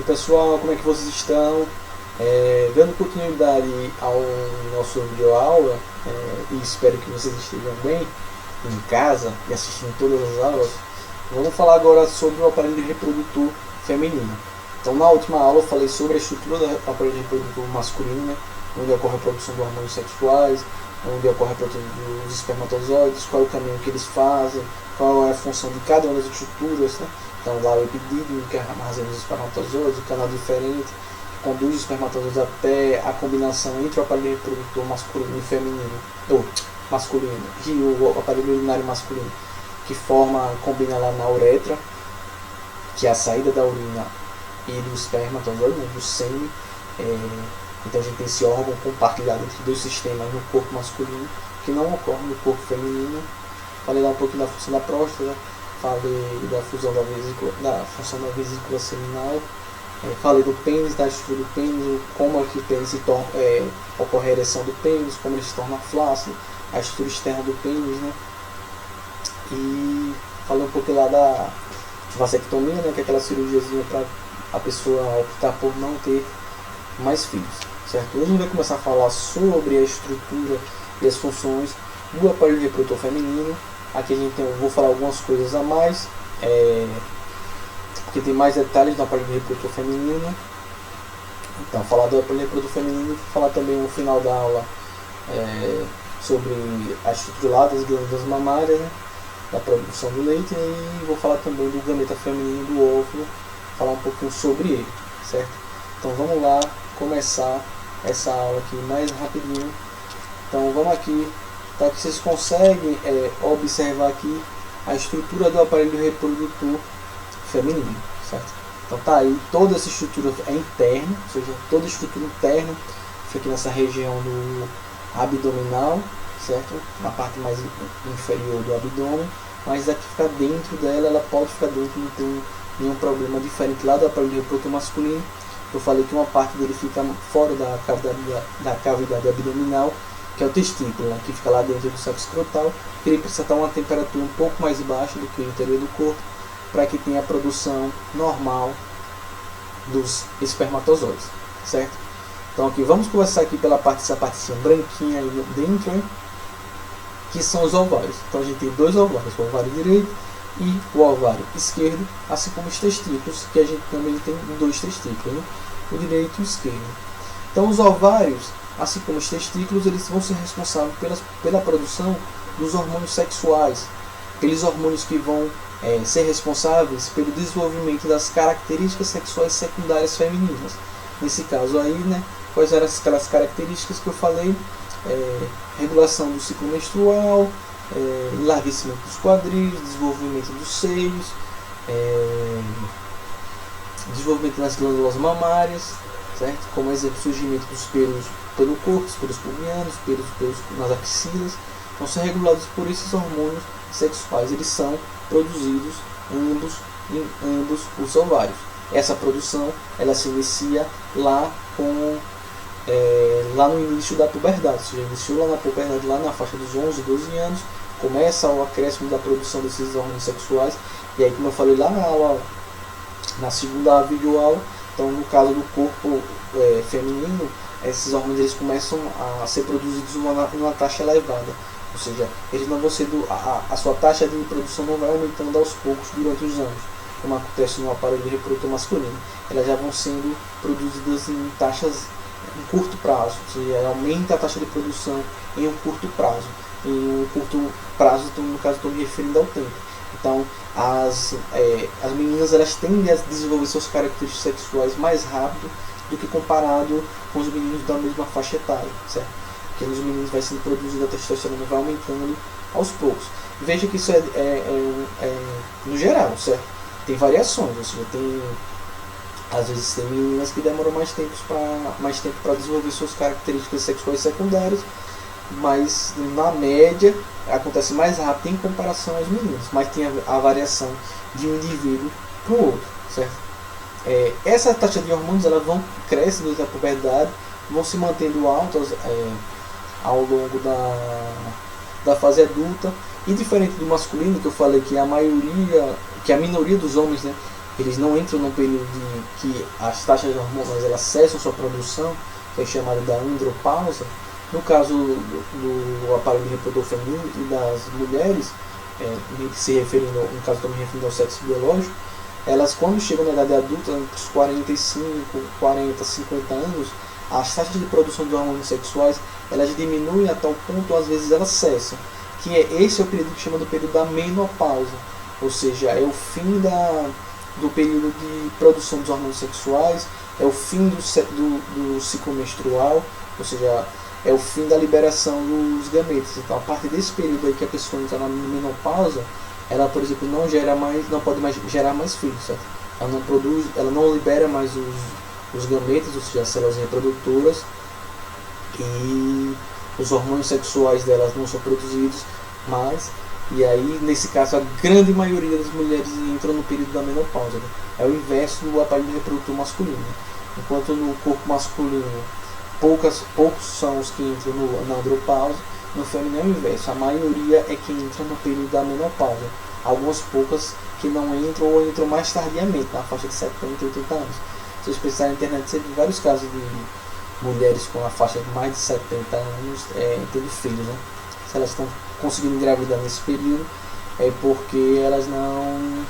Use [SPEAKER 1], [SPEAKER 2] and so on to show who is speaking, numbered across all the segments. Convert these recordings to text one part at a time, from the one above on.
[SPEAKER 1] E pessoal, como é que vocês estão? Dando continuidade ao nosso vídeo aula, e espero que vocês estejam bem em casa e assistindo todas as aulas. Vamos falar agora sobre o aparelho reprodutor feminino. Então, na última aula eu falei sobre a estrutura do aparelho reprodutor masculino, né? Onde ocorre a produção de hormônios sexuais, onde ocorre a produção dos espermatozoides, qual é o caminho que eles fazem, qual é a função de cada uma das estruturas, né? Então, lá o epidídimo, que armazena os espermatozoides, o canal diferente, que conduz os espermatozoides até a combinação entre o aparelho reprodutor masculino e feminino, ou masculino, e o aparelho urinário masculino, que combina lá na uretra, que é a saída da urina e do espermatozoide, né, do sêmen. Então a gente tem esse órgão compartilhado entre dois sistemas no corpo masculino, que não ocorre no corpo feminino. Falei lá um pouquinho da função da próstata, falei da função da vesícula seminal, falei do pênis, da estrutura do pênis, como é que o pênis ocorre a ereção do pênis, como ele se torna flácido, a estrutura externa do pênis, né? E falei um pouquinho lá da vasectomia, né, que é aquela cirurgiazinha para a pessoa optar por não ter mais filhos, certo? Hoje a gente vai começar a falar sobre a estrutura e as funções do aparelho reprodutor feminino. Aqui eu vou falar algumas coisas a mais, porque tem mais detalhes do aparelho reprodutor feminino. Então, falar do aparelho reprodutor feminino, falar também no final da aula sobre a estrutura lá das glândulas mamárias, né, da produção do leite, e vou falar também do gameta feminino do óvulo, falar um pouquinho sobre ele, certo? Então vamos lá começar essa aula aqui mais rapidinho. Então vamos aqui, para que vocês conseguem observar aqui a estrutura do aparelho reprodutor feminino, certo? Então tá aí, toda essa estrutura é interna, ou seja, toda a estrutura interna fica aqui nessa região do abdominal, certo? Na parte mais inferior do abdômen, mas aqui fica dentro dela, ela pode ficar dentro, não tem nenhum problema, diferente lá do aparelho reprodutor masculino. Eu falei que uma parte dele fica fora da cavidade abdominal, que é o testículo, né, que fica lá dentro do saco escrotal, que ele precisa estar a uma temperatura um pouco mais baixa do que o interior do corpo, para que tenha a produção normal dos espermatozoides, certo? Então aqui, vamos começar aqui pela parte, essa partezinha branquinha aí dentro, hein, que são os ovários. Então a gente tem dois ovários, o ovário direito e o ovário esquerdo, assim como os testículos, que a gente também tem dois testículos, né? O direito e o esquerdo. Então os ovários, assim como os testículos, eles vão ser responsáveis pela produção dos hormônios sexuais, aqueles hormônios que vão ser responsáveis pelo desenvolvimento das características sexuais secundárias femininas. Nesse caso aí, né, quais eram aquelas características que eu falei? Regulação do ciclo menstrual, enlarguecimento dos quadris, desenvolvimento dos seios, desenvolvimento das glândulas mamárias, certo? Como exemplo, surgimento dos pelos pelo corpo, os pelos pubianos, pelos nas axilas, vão ser regulados por esses hormônios sexuais. Eles são produzidos em ambos os ovários. Essa produção ela se inicia lá no início da puberdade, ou seja, iniciou lá na puberdade, lá na faixa dos 11, 12 anos, começa o acréscimo da produção desses hormônios sexuais, e aí, como eu falei lá na aula, na segunda videoaula, então no caso do corpo feminino, esses hormônios eles começam a ser produzidos em uma taxa elevada, ou seja, eles não vão ser a sua taxa de produção não vai aumentando aos poucos durante os anos, como acontece no aparelho reprodutor masculino. Elas já vão sendo produzidas em taxas em curto prazo, ou seja, aumenta a taxa de produção em um curto prazo. Em um curto prazo, então, no caso, estou me referindo ao tempo. Então, as meninas elas tendem a desenvolver suas características sexuais mais rápido do que comparado com os meninos da mesma faixa etária, certo? Porque nos meninos vai sendo produzida a testosterona, vai aumentando aos poucos. Veja que isso no geral, certo? Tem variações, ou seja, às vezes tem meninas que demoram mais tempo para desenvolver suas características sexuais secundárias, mas na média acontece mais rápido em comparação aos meninos, mas tem a variação de um indivíduo para o outro, certo? Essa taxa de hormônios elas vão crescendo durante a puberdade, vão se mantendo altas ao longo da fase adulta, e diferente do masculino, que eu falei que a minoria dos homens, né, eles não entram num período de que as taxas hormonais elas cessam sua produção, que é chamada da andropausa. No caso do aparelho reprodutor feminino e das mulheres, se referindo, no caso estou me referindo ao sexo biológico, elas quando chegam na idade adulta, entre os 45, 40, 50 anos, as taxas de produção de hormônios sexuais elas diminuem a tal ponto, às vezes elas cessam, que esse é o período que chama do período da menopausa, ou seja, é o fim do período de produção dos hormônios sexuais, é o fim do ciclo menstrual, ou seja, é o fim da liberação dos gametas. Então, a partir desse período aí que a pessoa entra na menopausa, ela, por exemplo, não pode mais gerar mais filhos, certo? Ela não libera mais os gametas, ou seja, as células reprodutoras, e os hormônios sexuais delas não são produzidos mais. E aí, nesse caso, a grande maioria das mulheres entram no período da menopausa, né? É o inverso do aparelho reprodutor masculino, né? Enquanto no corpo masculino poucos são os que entram na andropausa, no feminino é o inverso, a maioria é que entra no período da menopausa, algumas poucas que não entram ou entram mais tardiamente, na faixa de 70 e 80 anos. Se vocês pensarem na internet, você vê vários casos de mulheres com a faixa de mais de 70 anos tendo filhos, né? Se elas estão conseguindo engravidar nesse período, é porque elas não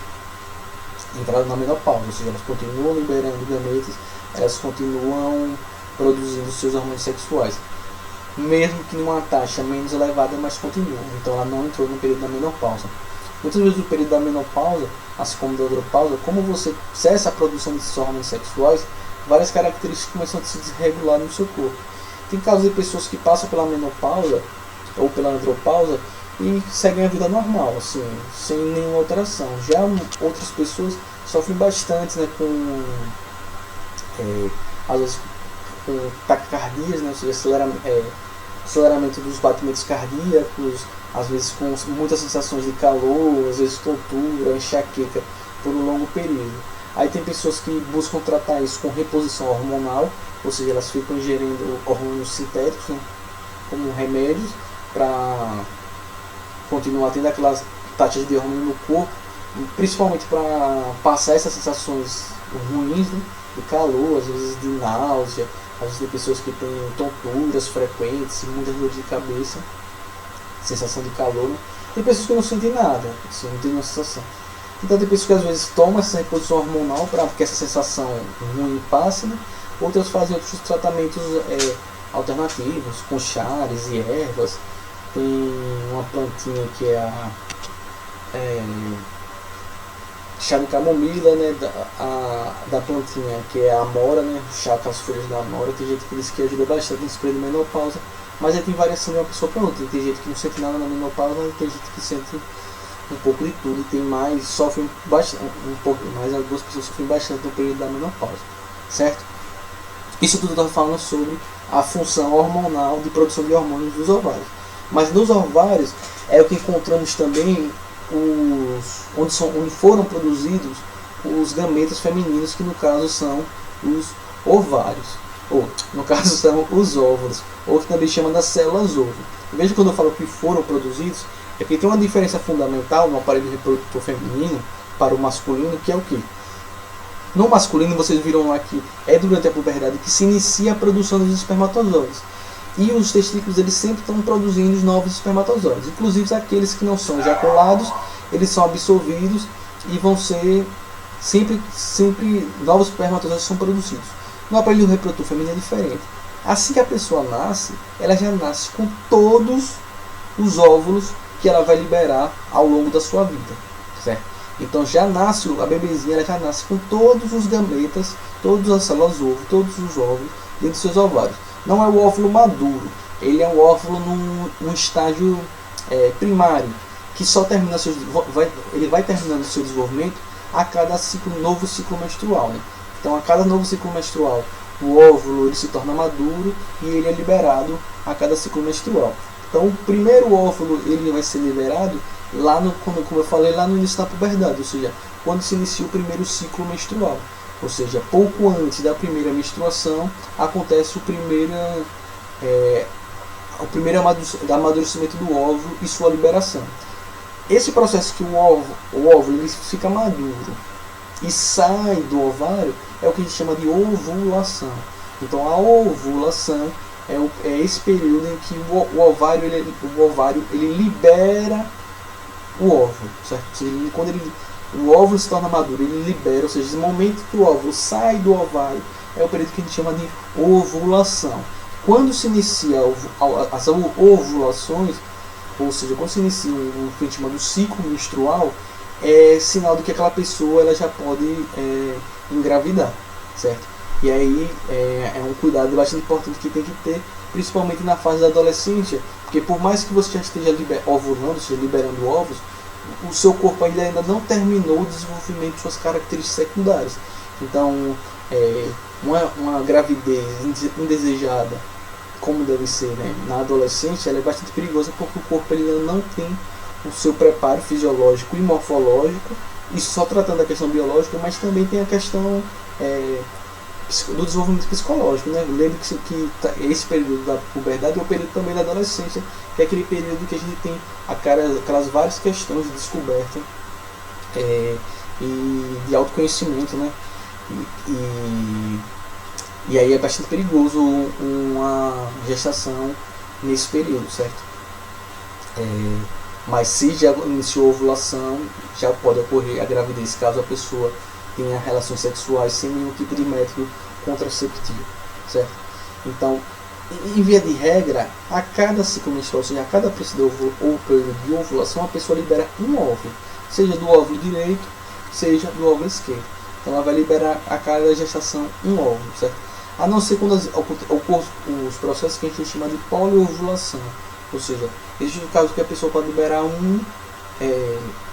[SPEAKER 1] entraram na menopausa, ou seja, elas continuam liberando gametas, elas continuam produzindo seus hormônios sexuais, mesmo que numa taxa menos elevada, mas continuam. Então ela não entrou no período da menopausa. Muitas vezes no período da menopausa, assim como da andropausa, como você cessa a produção desses hormônios sexuais, várias características começam a se desregular no seu corpo. Tem casos de pessoas que passam pela menopausa ou pela andropausa e seguem a vida normal, assim, sem nenhuma alteração. Já outras pessoas sofrem bastante, né, às vezes com taquicardias, né, ou seja, aceleramento dos batimentos cardíacos, às vezes com muitas sensações de calor, às vezes tontura, enxaqueca por um longo período. Aí tem pessoas que buscam tratar isso com reposição hormonal, ou seja, elas ficam ingerindo hormônios sintéticos, né, como remédios, para continuar tendo aquelas taxas de hormônio no corpo, principalmente para passar essas sensações ruins, né, de calor, às vezes de náusea, às vezes tem pessoas que têm tonturas frequentes, muitas dores de cabeça, sensação de calor, né? Tem pessoas que não sentem nada, assim, não tem uma sensação. Então tem pessoas que às vezes tomam essa reposição hormonal para que essa sensação ruim passe, né? Outras fazem outros tratamentos alternativos, com chares e ervas. Tem uma plantinha que é chá de camomila, né, da plantinha que é a amora, né, chá com as folhas da amora. Tem gente que diz que ajuda bastante nesse período de menopausa, mas aí tem variação de uma pessoa para outra. Tem gente que não sente nada na menopausa, e tem gente que sente um pouco de tudo, e tem mais, sofrem bastante, um pouco mais, algumas pessoas sofrem bastante no período da menopausa, certo? Isso tudo está falando sobre a função hormonal de produção de hormônios dos ovários. Mas nos ovários é o que encontramos também onde foram produzidos os gametas femininos, que no caso são os ovários, ou no caso são os óvulos, ou que também chama das células ovo. Veja, quando eu falo que foram produzidos, é que tem uma diferença fundamental no aparelho reprodutor feminino para o masculino, que é o que? No masculino, vocês viram lá que é durante a puberdade que se inicia a produção dos espermatozoides. E os testículos, eles sempre estão produzindo os novos espermatozoides. Inclusive aqueles que não são ejaculados, eles são absorvidos e vão ser sempre novos espermatozoides são produzidos. No aparelho reprodutor feminino é diferente. Assim que a pessoa nasce, ela já nasce com todos os óvulos que ela vai liberar ao longo da sua vida, certo? Então já nasce, a bebezinha ela já nasce com todos os gametas, todas as células ovo, todos os óvulos dentro dos seus ovários. Não é o óvulo maduro, ele é um óvulo num estágio primário, que só termina ele vai terminando seu desenvolvimento a cada novo ciclo menstrual, né? Então a cada novo ciclo menstrual o óvulo ele se torna maduro e ele é liberado a cada ciclo menstrual. Então o primeiro óvulo ele vai ser liberado lá como eu falei, lá no início da puberdade, ou seja, quando se inicia o primeiro ciclo menstrual. Ou seja, pouco antes da primeira menstruação acontece o primeiro amadurecimento do óvulo e sua liberação. Esse processo que o óvulo ele fica maduro e sai do ovário é o que a gente chama de ovulação. Então a ovulação é esse período em que o ovário ele libera o óvulo, certo? Quando o óvulo se torna maduro, ele libera, ou seja, esse momento que o óvulo sai do ovário é o período que a gente chama de ovulação. Quando se inicia as ovulações, ou seja, quando se inicia o que a gente chama do ciclo menstrual, é sinal de que aquela pessoa ela já pode engravidar, certo? E aí é um cuidado bastante importante que tem que ter, principalmente na fase da adolescência, porque por mais que você já esteja ovulando, ou seja, liberando óvulos, o seu corpo ainda não terminou o desenvolvimento de suas características secundárias. Então, uma gravidez indesejada, como deve ser, né, na adolescência, ela é bastante perigosa porque o corpo ele ainda não tem o seu preparo fisiológico e morfológico, isso só tratando da questão biológica, mas também tem a questão do desenvolvimento psicológico, né? Lembre que esse período da puberdade é o período também da adolescência, que é aquele período que a gente tem aquelas várias questões de descoberta e de autoconhecimento, né? E aí é bastante perigoso uma gestação nesse período, certo? Mas se já iniciou a ovulação, já pode ocorrer a gravidez caso a pessoa tenha relações sexuais sem nenhum tipo de método contraceptivo, certo? Então, em via de regra, a cada ciclo menstrual, ou seja, a cada período de ovulação, a pessoa libera um óvulo, seja do óvulo direito, seja do óvulo esquerdo. Então ela vai liberar a cada gestação um óvulo, certo? A não ser quando ocorrem os processos que a gente chama de poliovulação, ou seja, existe o caso que a pessoa pode liberar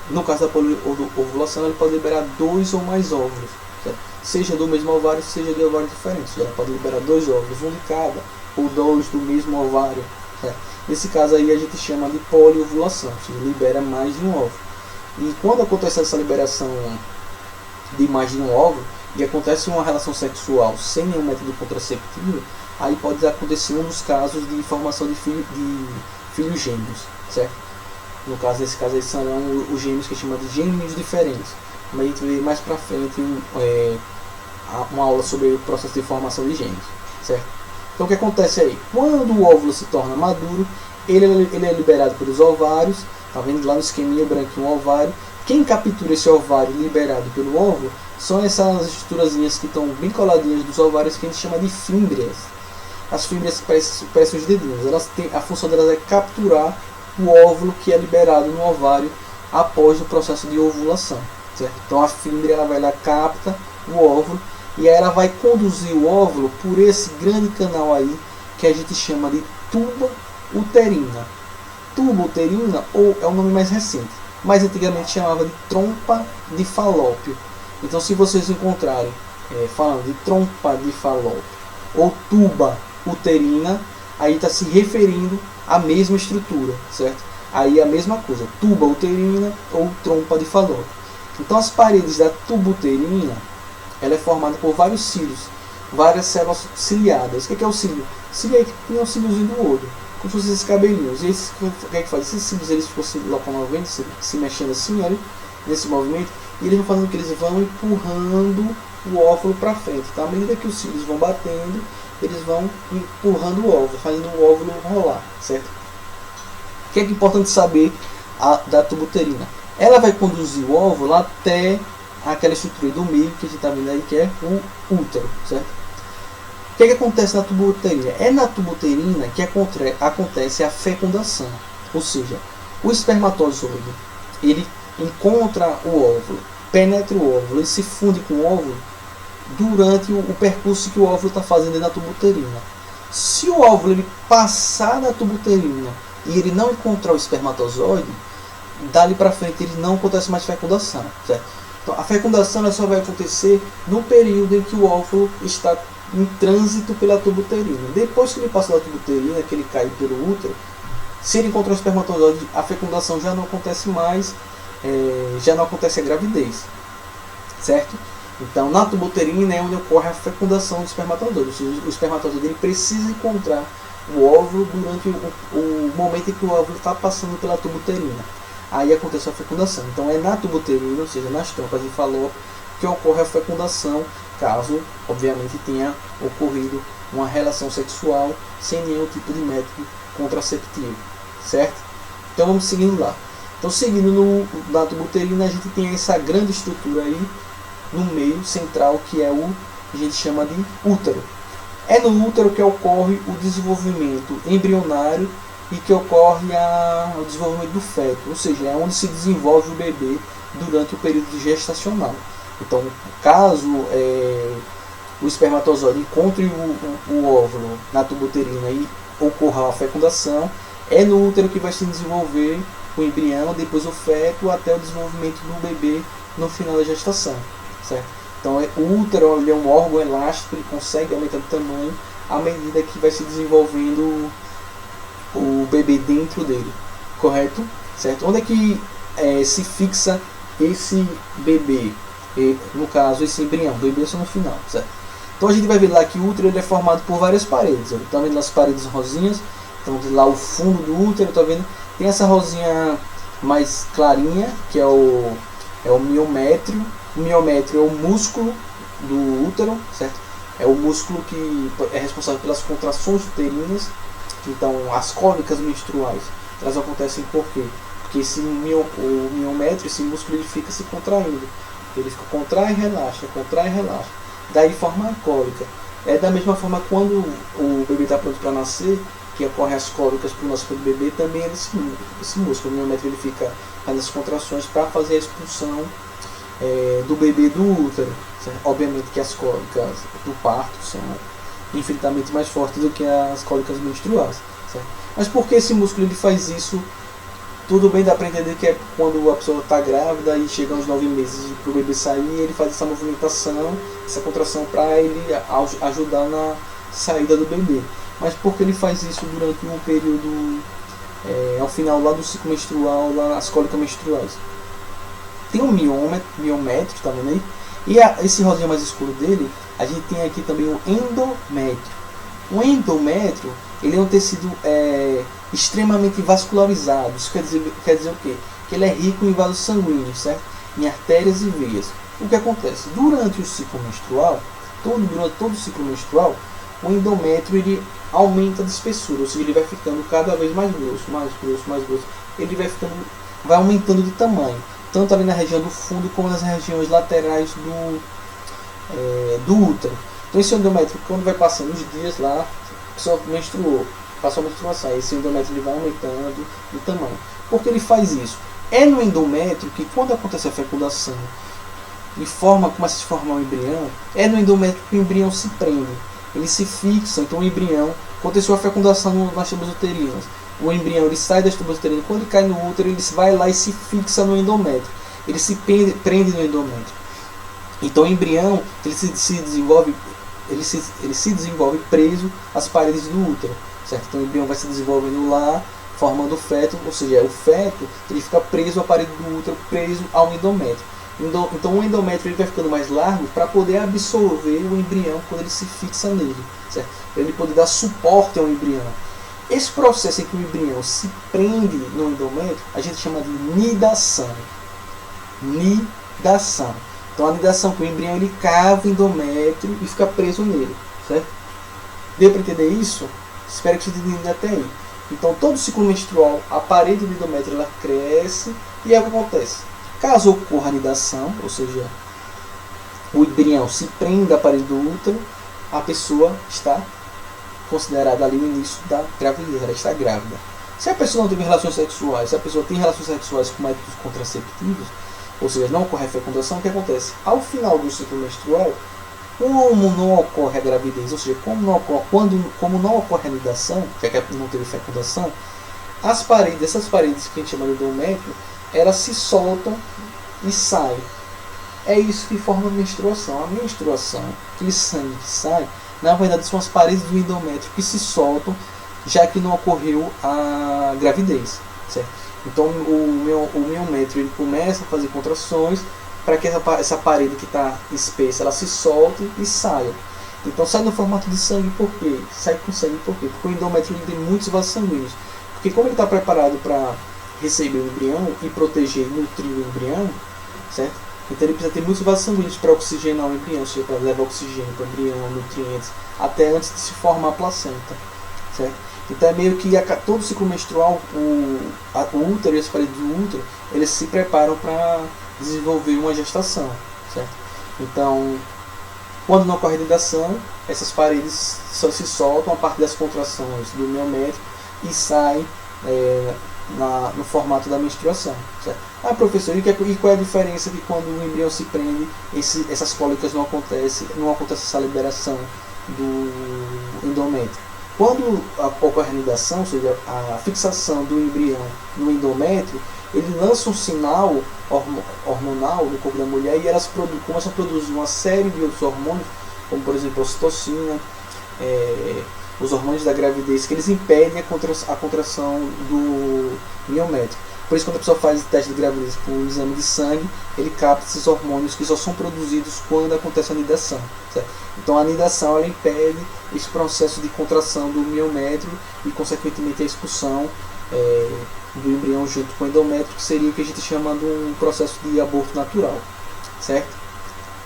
[SPEAKER 1] no caso da poliovulação, ela pode liberar 2 ou mais óvulos, certo? Seja do mesmo ovário, seja de ovários diferentes. Ela pode liberar 2 óvulos, um de cada, ou 2 do mesmo ovário, certo? Nesse caso aí a gente chama de poliovulação, ou seja, libera mais de um óvulo. E quando acontece essa liberação de mais de um óvulo, e acontece uma relação sexual sem nenhum método contraceptivo, aí pode acontecer um dos casos de formação de filhos gêmeos, certo? No caso, nesse caso aí serão os gêmeos que a gente chama de gêmeos diferentes. Mas a gente vê mais pra frente uma aula sobre o processo de formação de gêmeos, certo? Então o que acontece aí? Quando o óvulo se torna maduro, ele é liberado pelos ovários, tá vendo lá no esqueminha branquinho o ovário. Quem captura esse ovário liberado pelo óvulo são essas estruturazinhas que estão bem coladinhas dos ovários, que a gente chama de fímbrias. As fímbrias parecem os dedinhos. A função delas é capturar o óvulo que é liberado no ovário após o processo de ovulação, certo? Então a fímbria ela vai lá, capta o óvulo e aí ela vai conduzir o óvulo por esse grande canal aí que a gente chama de tuba uterina. Tuba uterina ou é um nome mais recente, mas antigamente chamava de trompa de falópio. Então se vocês encontrarem falando de trompa de falópio ou tuba uterina, aí está se referindo à mesma estrutura, certo? Aí é a mesma coisa, tuba uterina ou trompa de falópio. Então as paredes da tuba uterina, ela é formada por vários cílios, várias células ciliadas. O que é o cílio? Cílio é que tem um cíliozinho do olho, como se fossem esses cabelinhos. E esses, o que é que faz? Esses cílios eles ficam se locomovendo, se mexendo assim, olha, nesse movimento, e eles vão fazendo que eles vão empurrando o óvulo para frente. Tá? À medida que os cílios vão batendo, eles vão empurrando o óvulo, fazendo o óvulo rolar, certo? O que é importante saber da tuba uterina? Ela vai conduzir o óvulo até aquela estrutura do meio que a gente está vendo aí, que é o útero, certo? O que é que acontece na tuba uterina? É na tuba uterina que acontece a fecundação, ou seja, o espermatozoide ele encontra o óvulo, penetra o óvulo e se funde com o óvulo durante o percurso que o óvulo está fazendo na tuba uterina. Se o óvulo ele passar na tuba uterina e ele não encontrar o espermatozoide, dali para frente ele não acontece mais fecundação, certo? Então a fecundação ela só vai acontecer no período em que o óvulo está em trânsito pela tuba uterina. Depois que ele passa da tuba uterina, que ele cai pelo útero, se ele encontrar o espermatozoide, a fecundação já não acontece mais, já não acontece a gravidez, certo? Então na tuba uterina é onde ocorre a fecundação do espermatozoide. O espermatozoide ele precisa encontrar o óvulo durante o momento em que o óvulo está passando pela tuba uterina. aí acontece a fecundação. Então é na tuba uterina, ou seja, nas trompas de Falópio, que ocorre a fecundação, caso, obviamente, tenha ocorrido uma relação sexual sem nenhum tipo de método contraceptivo, certo? Então vamos seguindo lá. Então, seguindo na tuba uterina, a gente tem essa grande estrutura aí no meio central, que é o que a gente chama de útero. É no útero que ocorre o desenvolvimento embrionário e que ocorre o desenvolvimento do feto, ou seja, é onde se desenvolve o bebê durante o período gestacional. Então, caso o espermatozoide encontre o óvulo na tuba uterina e ocorra a fecundação, é no útero que vai se desenvolver o embrião, depois o feto, até o desenvolvimento do bebê no final da gestação, certo? Então o útero ele é um órgão elástico, ele consegue aumentar de tamanho à medida que vai se desenvolvendo o bebê dentro dele, correto? Certo? Onde é que se fixa esse bebê? No caso, esse embrião, o bebê só no final, certo? Então a gente vai ver lá que o útero ele é formado por várias paredes. Está vendo as paredes rosinhas? Então lá o fundo do útero, tá vendo? Tem essa rosinha mais clarinha, que é o miométrio. O miométrio é o músculo do útero, certo? É o músculo que é responsável pelas contrações uterinas. Então as cólicas menstruais, elas acontecem por quê? Porque o miométrio, esse músculo, ele fica se contraindo. Ele fica contrai e relaxa. Daí forma a cólica. É da mesma forma quando o bebê está pronto para nascer, que ocorrem as cólicas para o nascimento do bebê, também é esse músculo. O miométrio ele fica fazendo as contrações para fazer a expulsão do bebê do útero. Certo? Obviamente que as cólicas do parto são infinitamente mais fortes do que as cólicas menstruais. Certo? Mas por que esse músculo ele faz isso? Tudo bem, dá para entender que é quando a pessoa está grávida e chega aos 9 meses para o bebê sair, ele faz essa movimentação, essa contração para ele ajudar na saída do bebê. Mas por que ele faz isso durante um período, ao final lá do ciclo menstrual, lá nas cólicas menstruais? Tem um miométrio, tá vendo aí? E esse rosinha mais escuro dele, a gente tem aqui também o endométrio. O endométrio, ele é um tecido extremamente vascularizado. Isso quer dizer o quê? Que ele é rico em vasos sanguíneos, certo? Em artérias e veias. O que acontece? Durante o ciclo menstrual, durante todo o ciclo menstrual, o endométrio ele aumenta de espessura, ou seja, ele vai ficando cada vez mais grosso, mais grosso. Ele vai aumentando de tamanho, tanto ali na região do fundo como nas regiões laterais do útero. Então esse endométrio, quando vai passando os dias lá, a pessoa menstruou, passou a menstruação, esse endométrio ele vai aumentando de tamanho. Por que ele faz isso? É no endométrio que, quando acontece a fecundação e começa a se formar o embrião, é no endométrio que o embrião se prende, ele se fixa. Então o embrião, aconteceu a fecundação nas tubas uterinas, o embrião ele sai das tubas uterinas, quando ele cai no útero, ele vai lá e se fixa no endométrio, ele se prende no endométrio. Então o embrião ele se desenvolve preso às paredes do útero, certo? Então o embrião vai se desenvolvendo lá, formando o feto, ou seja, o feto ele fica preso à parede do útero, preso ao endométrio. Então o endométrio ele vai ficando mais largo para poder absorver o embrião quando ele se fixa nele, certo? Para ele poder dar suporte ao embrião. Esse processo em que o embrião se prende no endométrio, a gente chama de nidação. Nidação. Então a nidação, que o embrião ele cava o endométrio e fica preso nele, certo? Deu para entender isso? Espero que você tenha entendido até aí. Então todo ciclo menstrual, a parede do endométrio ela cresce e é o que acontece. Caso ocorra a nidação, ou seja, o embrião se prende à parede do útero, a pessoa está considerada ali no início da gravidez, ela está grávida. Se a pessoa não teve relações sexuais, se a pessoa tem relações sexuais com métodos contraceptivos, ou seja, não ocorre a fecundação, o que acontece? Ao final do ciclo menstrual, como não ocorre a gravidez, ou seja, como não ocorre a nidação, já que não teve fecundação, essas paredes que a gente chama de endométrio, elas se soltam e saem. É isso que forma a menstruação. A menstruação, aquele sangue que sai, na verdade são as paredes do endométrio que se soltam, já que não ocorreu a gravidez, certo? Então o miométrio ele começa a fazer contrações para que essa parede que está espessa ela se solte e saia. Então sai no formato de sangue. Por quê? Sai com sangue por quê? Porque o endométrio ele tem muitos vasos sanguíneos. Porque como ele está preparado para receber o embrião e proteger e nutrir o embrião, certo? Então ele precisa ter muitos vasos sanguíneos para oxigenar o embrião, ou seja, para levar oxigênio para o embrião, nutrientes, até antes de se formar a placenta, certo? Então é meio que todo o ciclo menstrual, o útero e as paredes do útero, eles se preparam para desenvolver uma gestação, certo? Então, quando não ocorre nidação, essas paredes só se soltam a partir das contrações do miométrio e saem no formato da menstruação, certo? Ah, professor, e qual é a diferença que quando o embrião se prende, essas cólicas não acontece essa liberação do endométrio? Quando ocorre a nidação, ou seja, a fixação do embrião no endométrio, ele lança um sinal hormonal no corpo da mulher e elas começam a produzir uma série de outros hormônios, como por exemplo a ocitocina, os hormônios da gravidez, que eles impedem a contração do miométrio. Por isso, quando a pessoa faz o teste de gravidez por um exame de sangue, ele capta esses hormônios que só são produzidos quando acontece a nidação, certo? Então a nidação ela impede esse processo de contração do miométrio e consequentemente a expulsão do embrião junto com o endométrio, que seria o que a gente chama de um processo de aborto natural, certo?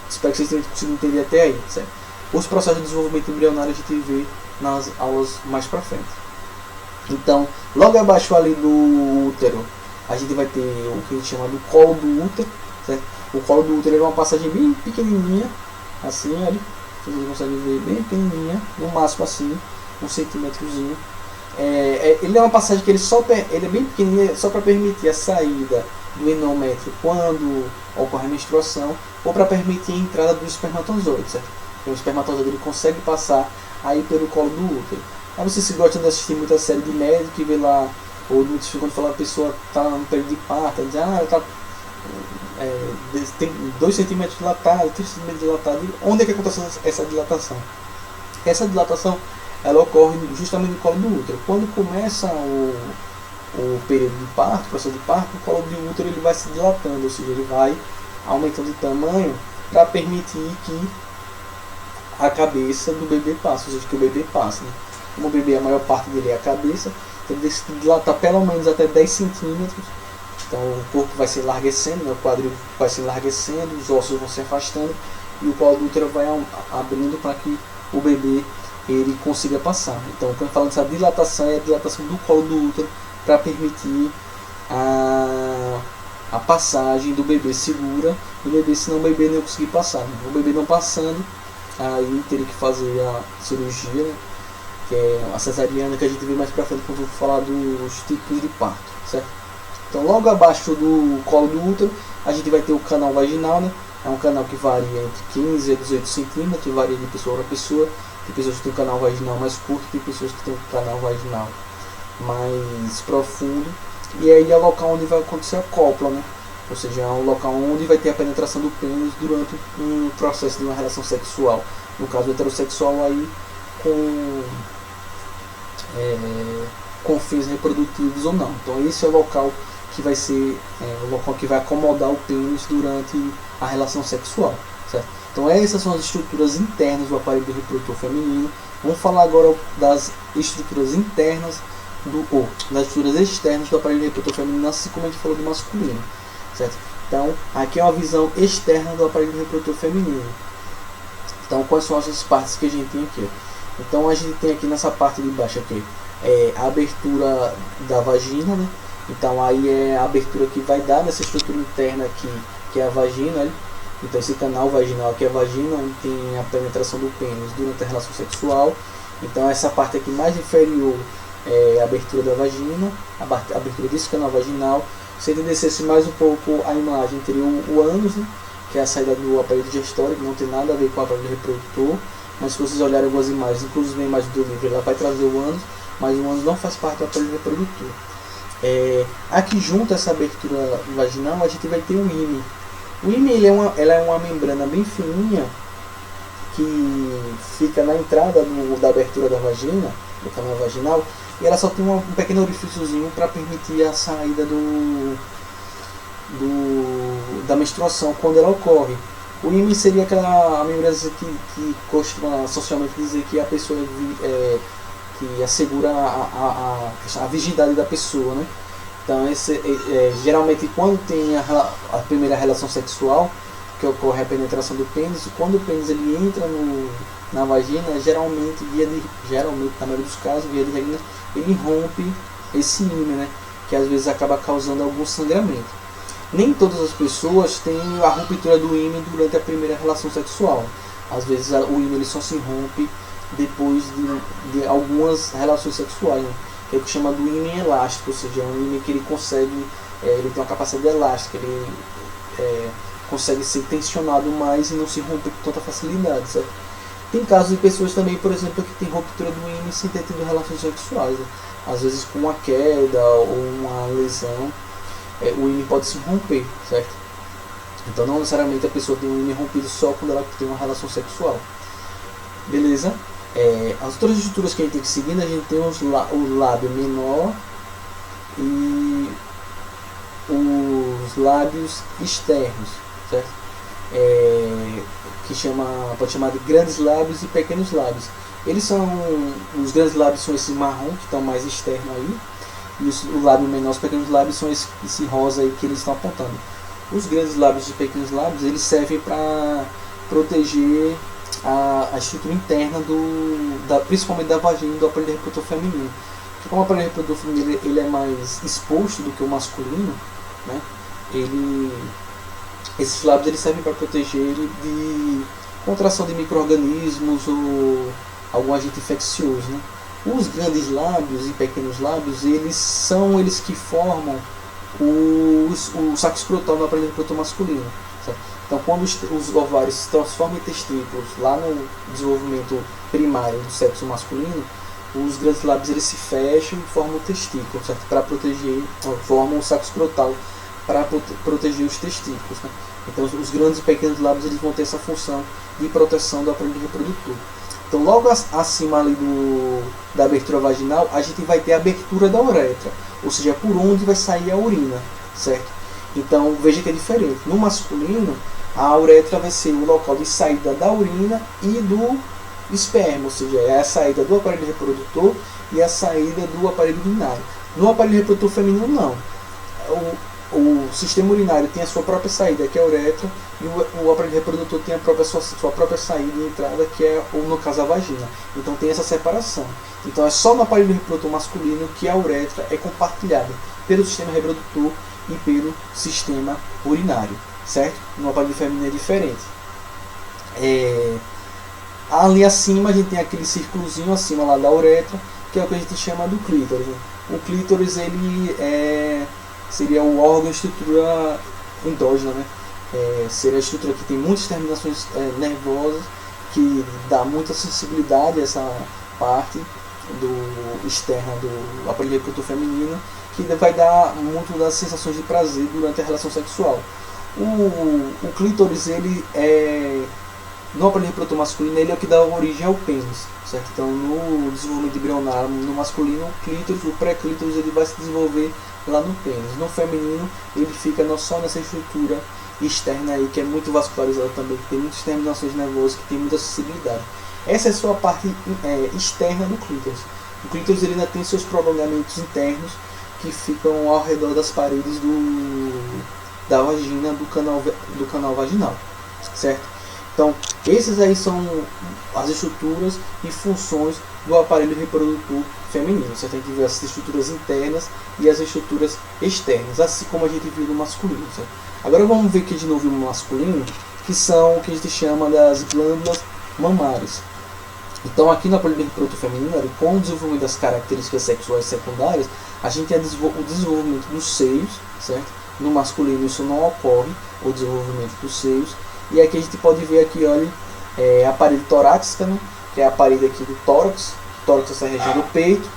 [SPEAKER 1] Espero que vocês tenham conseguido entender até aí, certo? Os processos de desenvolvimento embrionário a gente vê nas aulas mais para frente. Então, logo abaixo ali do útero, a gente vai ter o que a gente chama do colo do útero, certo? O colo do útero é uma passagem bem pequenininha, assim, olha, vocês conseguem ver, bem pequenininha, no máximo assim, 1 centímetrozinho. Ele é uma passagem que ele é bem pequenininho, só para permitir a saída do endométrio quando ocorre a menstruação, ou para permitir a entrada do espermatozoide, certo? Então, o espermatozoide ele consegue passar aí pelo colo do útero. Aí vocês se gostam de assistir muita série de médico que vê lá, ou quando fala a pessoa está no período de parto, diz, ela está tem 2 centímetros dilatado, 3 centímetros dilatado. Onde é que acontece essa dilatação? Essa dilatação ela ocorre justamente no colo do útero. Quando começa o período de parto, o processo de parto, o colo do útero ele vai se dilatando, ou seja, ele vai aumentando de tamanho para permitir que a cabeça do bebê passe, ou seja, que o bebê passe, né? Como o bebê, a maior parte dele é a cabeça, então ele tem que dilatar pelo menos até 10 centímetros. Então o corpo vai se enlarguecendo, né? O quadril vai se enlarguecendo, os ossos vão se afastando e o colo do útero vai abrindo para que o bebê ele consiga passar. Então quando fala dessa dilatação, é a dilatação do colo do útero para permitir a passagem do bebê segura do bebê, senão o bebê não ia conseguir passar, né? O bebê não passando, aí teria que fazer a cirurgia, né? Que é a cesariana, que a gente vê mais pra frente quando eu for falar dos tipos de parto, certo? Então logo abaixo do colo do útero a gente vai ter o canal vaginal, né? É um canal que varia entre 15 a 18 centímetros, varia de pessoa para pessoa. Tem pessoas que têm um canal vaginal mais curto, tem pessoas que têm um canal vaginal mais profundo. E aí é o local onde vai acontecer a cópula, né? Ou seja, é o local onde vai ter a penetração do pênis durante um processo de uma relação sexual. No caso heterossexual aí com fins reprodutivos ou não. Então esse é o local que vai ser o local que vai acomodar o pênis durante a relação sexual, certo? Então essas são as estruturas internas do aparelho reprodutor feminino. Vamos falar agora das estruturas internas das estruturas externas do aparelho reprodutor feminino, assim como a gente falou do masculino, certo? Então aqui é uma visão externa do aparelho reprodutor feminino. Então quais são essas partes que a gente tem aqui? Então a gente tem aqui nessa parte de baixo aqui a abertura da vagina, né? Então aí é a abertura que vai dar nessa estrutura interna aqui, que é a vagina, né? Então esse canal vaginal aqui é a vagina, onde tem a penetração do pênis durante a relação sexual. Então essa parte aqui mais inferior é a abertura da vagina, a abertura desse canal vaginal. Se ele descesse mais um pouco a imagem, teria o ânus, né? Que é a saída do aparelho digestório, que não tem nada a ver com o aparelho reprodutor. Mas se vocês olharem algumas imagens, inclusive a imagem do livro, ela vai trazer o ânus, mas o ânus não faz parte do aparelho reprodutor. Aqui junto a essa abertura vaginal, a gente vai ter o ímen. O ímen ela é uma membrana bem fininha que fica na entrada da abertura da vagina, do canal vaginal, e ela só tem um pequeno orifíciozinho para permitir a saída da menstruação quando ela ocorre. O ímen seria aquela membrana que costuma socialmente dizer que a pessoa que assegura a virgindade da pessoa, né? Então, geralmente quando tem a primeira relação sexual, que ocorre a penetração do pênis, quando o pênis ele entra na vagina, geralmente, na maioria dos casos, via de regra, ele rompe esse ímã, né? Que às vezes acaba causando algum sangramento. Nem todas as pessoas têm a ruptura do ímã durante a primeira relação sexual. Às vezes o ímã ele só se rompe depois de algumas relações sexuais, né? Que é o que chama do ímã elástico, ou seja, é um ímã que ele consegue, ele tem uma capacidade elástica, ele consegue ser tensionado mais e não se romper com tanta facilidade, certo? Tem casos de pessoas também, por exemplo, que tem ruptura do ímã sem ter tido relações sexuais, né? Às vezes com uma queda ou uma lesão, o ímã pode se romper, certo? Então não necessariamente a pessoa tem um ímã rompido só quando ela tem uma relação sexual. Beleza? As outras estruturas que a gente tem que seguir, a gente tem o lábio menor e os lábios externos, certo? Que pode chamar de grandes lábios e pequenos lábios. Os grandes lábios são esses marrom que estão mais externos aí, e o lábio menor, os pequenos lábios são esse rosa aí que eles estão apontando. Os grandes lábios e pequenos lábios, eles servem para proteger a estrutura interna principalmente da vagina e do aparelho reprodutor feminino. Porque como o aparelho reprodutor feminino ele é mais exposto do que o masculino, né? Esses lábios eles servem para proteger ele de contração de micro-organismos ou algum agente infeccioso, né? Os grandes lábios e pequenos lábios, eles são eles que formam o saco escrotal no aparelho reprodutor masculino, certo? Então, quando os ovários se transformam em testículos lá no desenvolvimento primário do sexo masculino, os grandes lábios eles se fecham e formam o testículo, certo? Para proteger, formam o saco escrotal para proteger os testículos, né? Então, os grandes e pequenos lábios eles vão ter essa função de proteção do aparelho reprodutor. Então, logo acima ali da abertura vaginal, a gente vai ter a abertura da uretra, ou seja, por onde vai sair a urina, certo? Então, veja que é diferente. No masculino, a uretra vai ser o local de saída da urina e do esperma, ou seja, é a saída do aparelho reprodutor e a saída do aparelho urinário. No aparelho reprodutor feminino, não. O sistema urinário tem a sua própria saída, que é a uretra, e o aparelho reprodutor tem sua própria saída e entrada, que é, no caso, a vagina. Então tem essa separação. Então é só no aparelho reprodutor masculino que a uretra é compartilhada pelo sistema reprodutor e pelo sistema urinário, certo? No aparelho feminino é diferente. Ali acima a gente tem aquele círculozinho acima lá da uretra, que é o que a gente chama do clítoris, né? O clítoris ele seria o órgão e estrutura endógena, né? Seria a estrutura que tem muitas terminações nervosas, que dá muita sensibilidade a essa parte externa do aparelho reprodutor feminino, que vai dar muito das sensações de prazer durante a relação sexual. O clítoris, ele no aparelho reprodutor masculino, ele é o que dá origem ao pênis, certo? Então, no desenvolvimento embrionário no masculino, o pré-clítoris ele vai se desenvolver lá no pênis. No feminino, ele fica só nessa estrutura externa aí, que é muito vascularizada também, que tem muitas terminações nervosas, que tem muita sensibilidade. Essa é só a parte externa do clítoris. O clítoris ele ainda tem seus prolongamentos internos que ficam ao redor das paredes da vagina, do canal vaginal, certo? Então, esses aí são as estruturas e funções do aparelho reprodutor feminino. Você tem que ver as estruturas internas e as estruturas externas, assim como a gente viu no masculino, certo? Agora vamos ver aqui de novo no masculino, que são o que a gente chama das glândulas mamárias. Então, aqui no aparelho reprodutor feminino, com o desenvolvimento das características sexuais secundárias, a gente tem o desenvolvimento dos seios, certo? No masculino isso não ocorre, o desenvolvimento dos seios. E aqui a gente pode ver aqui, olha, a parede torácica, né? Que é a parede aqui do tórax. O tórax é essa região do peito.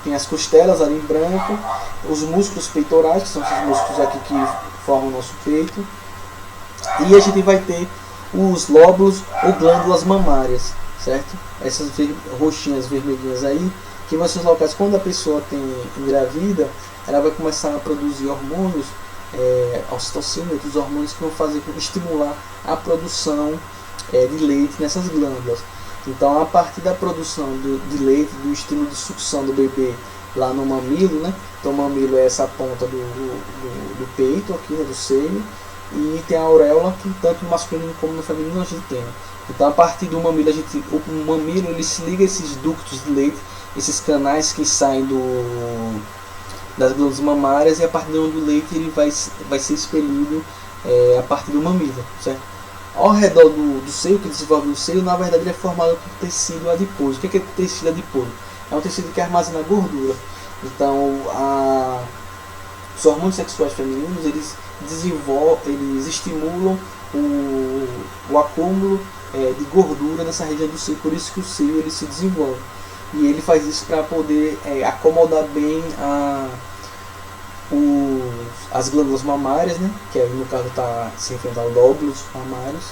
[SPEAKER 1] Tem as costelas ali em branco. Os músculos peitorais, que são esses músculos aqui que formam o nosso peito. E a gente vai ter os lóbulos ou glândulas mamárias, certo? Essas roxinhas, vermelhinhas aí, que vão ser os locais quando a pessoa tem engravida, ela vai começar a produzir hormônios, ocitocina e outros hormônios que vão estimular a produção de leite nessas glândulas. Então, a partir da produção de leite, do estímulo de sucção do bebê lá no mamilo, né? Então o mamilo é essa ponta do peito aqui, né, do seio, e tem a auréola que tanto no masculino como no feminino a gente tem. Então a partir do mamilo, o mamilo ele se liga a esses ductos de leite, esses canais que saem das glândulas mamárias, e a partir do leite ele vai ser expelido a partir do mamilo, certo? Ao redor do seio, que desenvolve o seio, na verdade ele é formado por tecido adiposo. O que é tecido adiposo? É um tecido que armazena gordura. Então os hormônios sexuais femininos eles estimulam o acúmulo de gordura nessa região do seio, por isso que o seio ele se desenvolve. E ele faz isso para poder acomodar bem as glândulas mamárias, né? Que aí no caso está se referindo aos lóbulos mamários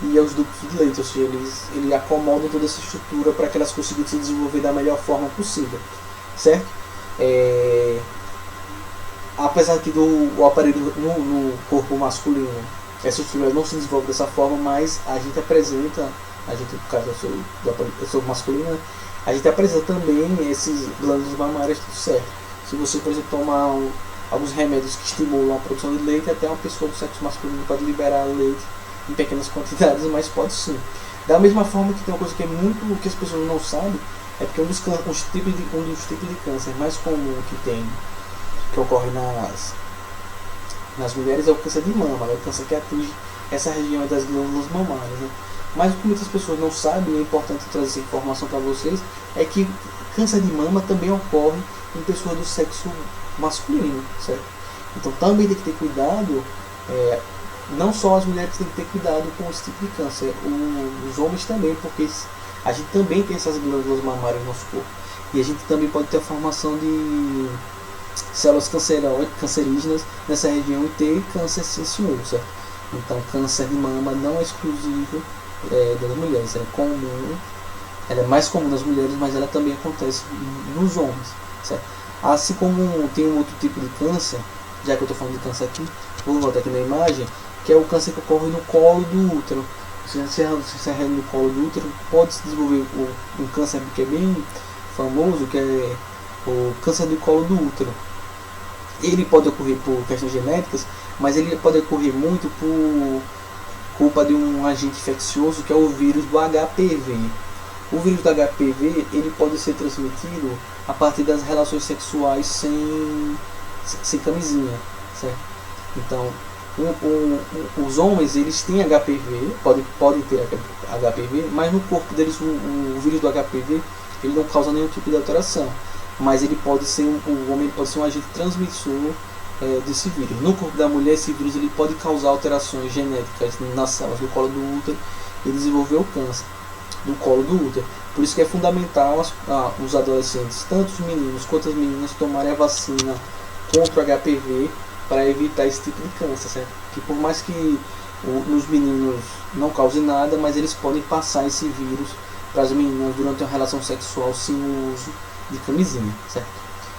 [SPEAKER 1] e aos ductos de leite, ou seja, ele acomodam toda essa estrutura para que elas consigam se desenvolver da melhor forma possível, certo? Apesar que o aparelho no corpo masculino, essa estrutura não se desenvolve dessa forma, mas a gente apresenta, no caso eu sou masculino, né? A gente apresenta também esses glândulos mamárias, tudo certo. Se você, por exemplo, tomar alguns remédios que estimulam a produção de leite, até uma pessoa do sexo masculino pode liberar leite em pequenas quantidades, mas pode sim. Da mesma forma que tem uma coisa que é muito que as pessoas não sabem, é porque um dos tipos de câncer mais comum que ocorre nas mulheres é o câncer de mama, é o câncer que atinge essa região das glândulas mamárias, né? Mas o que muitas pessoas não sabem, e é importante trazer essa informação para vocês, é que câncer de mama também ocorre em pessoas do sexo masculino, certo? Então também tem que ter cuidado, não só as mulheres têm que ter cuidado com esse tipo de câncer, os homens também, porque a gente também tem essas glândulas mamárias no nosso corpo. E a gente também pode ter a formação de células cancerígenas nessa região e ter câncer sim, senhor, certo? Então câncer de mama não é exclusivo das mulheres, é comum, ela é mais comum nas mulheres, mas ela também acontece nos homens, certo? Assim como tem um outro tipo de câncer, já que eu estou falando de câncer aqui, vou voltar aqui na imagem, que é o câncer que ocorre no colo do útero. Se você arreda no colo do útero, pode se desenvolver um câncer que é bem famoso, que é o câncer do colo do útero. Ele pode ocorrer por questões genéticas, mas ele pode ocorrer muito por culpa de um agente infeccioso, que é o vírus do HPV. O vírus do HPV ele pode ser transmitido a partir das relações sexuais sem camisinha, certo? Então, os homens eles têm HPV, podem ter HPV, mas no corpo deles o vírus do HPV ele não causa nenhum tipo de alteração, mas ele pode ser o homem pode ser um agente transmissor desse vírus. No corpo da mulher esse vírus ele pode causar alterações genéticas nas células do colo do útero e desenvolver o câncer do colo do útero. Por isso que é fundamental os adolescentes, tanto os meninos quanto as meninas, tomarem a vacina contra o HPV para evitar esse tipo de câncer, certo? Que por mais que nos meninos não cause nada, mas eles podem passar esse vírus para as meninas durante uma relação sexual sem o uso de camisinha, certo?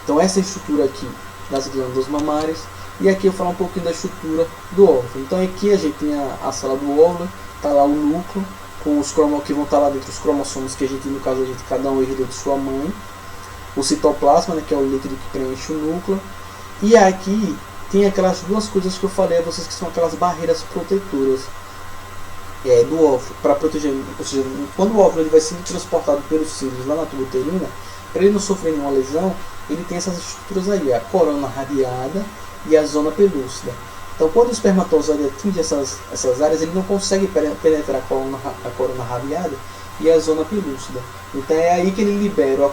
[SPEAKER 1] Então essa é a estrutura aqui das glândulas mamárias, e aqui eu vou falar um pouquinho da estrutura do óvulo. Então aqui a gente tem a célula do óvulo, está lá o núcleo, com os cromossomos que vão estar lá dentro, os cromossomos que a gente, no caso, cada um herdou de sua mãe, o citoplasma, né, que é o líquido que preenche o núcleo, e aqui tem aquelas duas coisas que eu falei a vocês, que são aquelas barreiras protetoras do óvulo, para proteger, ou seja, quando o óvulo ele vai sendo transportado pelos cílios lá na tuba uterina, para ele não sofrer nenhuma lesão, ele tem essas estruturas aí, a corona radiada e a zona pelúcida. Então, quando o espermatozoide atinge essas áreas, ele não consegue penetrar a corona radiada e a zona pelúcida. Então, é aí que ele libera do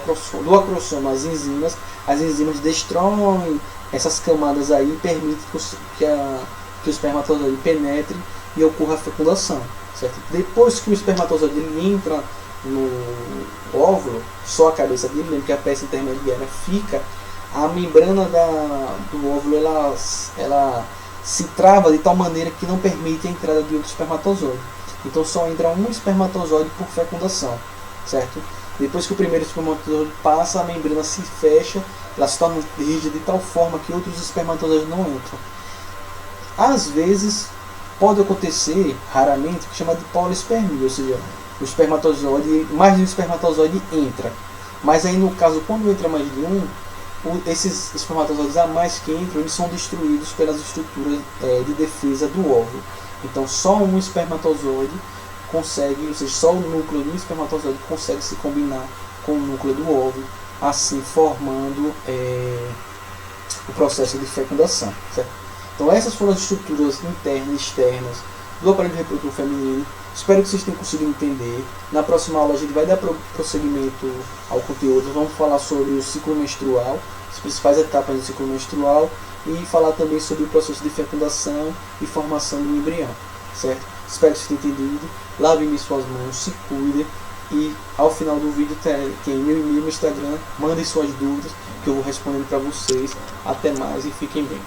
[SPEAKER 1] acrosoma as enzimas destroem essas camadas aí e permitem que o espermatozoide penetre e ocorra a fecundação, certo? Depois que o espermatozoide ele entra no óvulo, só a cabeça dele, lembra que a peça intermediária fica, a membrana do óvulo ela se trava de tal maneira que não permite a entrada de outro espermatozoide. Então só entra um espermatozoide por fecundação, certo? Depois que o primeiro espermatozoide passa, a membrana se fecha, ela se torna rígida de tal forma que outros espermatozoides não entram. Às vezes pode acontecer, raramente, que chama de polispermia, ou seja, o espermatozoide, mais de um espermatozoide entra. Mas aí no caso, quando entra mais de um, esses espermatozoides a mais que entram, eles são destruídos pelas estruturas de defesa do óvulo. Então só um espermatozoide consegue, ou seja, só o núcleo do espermatozoide consegue se combinar com o núcleo do óvulo, assim formando o processo de fecundação, certo? Então essas foram as estruturas internas e externas do aparelho reprodutor feminino. Espero que vocês tenham conseguido entender. Na próxima aula a gente vai dar prosseguimento ao conteúdo. Vamos falar sobre o ciclo menstrual, as principais etapas do ciclo menstrual, e falar também sobre o processo de fecundação e formação do embrião, certo? Espero que vocês tenham entendido. Lavem suas mãos, se cuidem, e ao final do vídeo tem meu e-mail no Instagram. Mandem suas dúvidas que eu vou respondendo para vocês. Até mais e fiquem bem.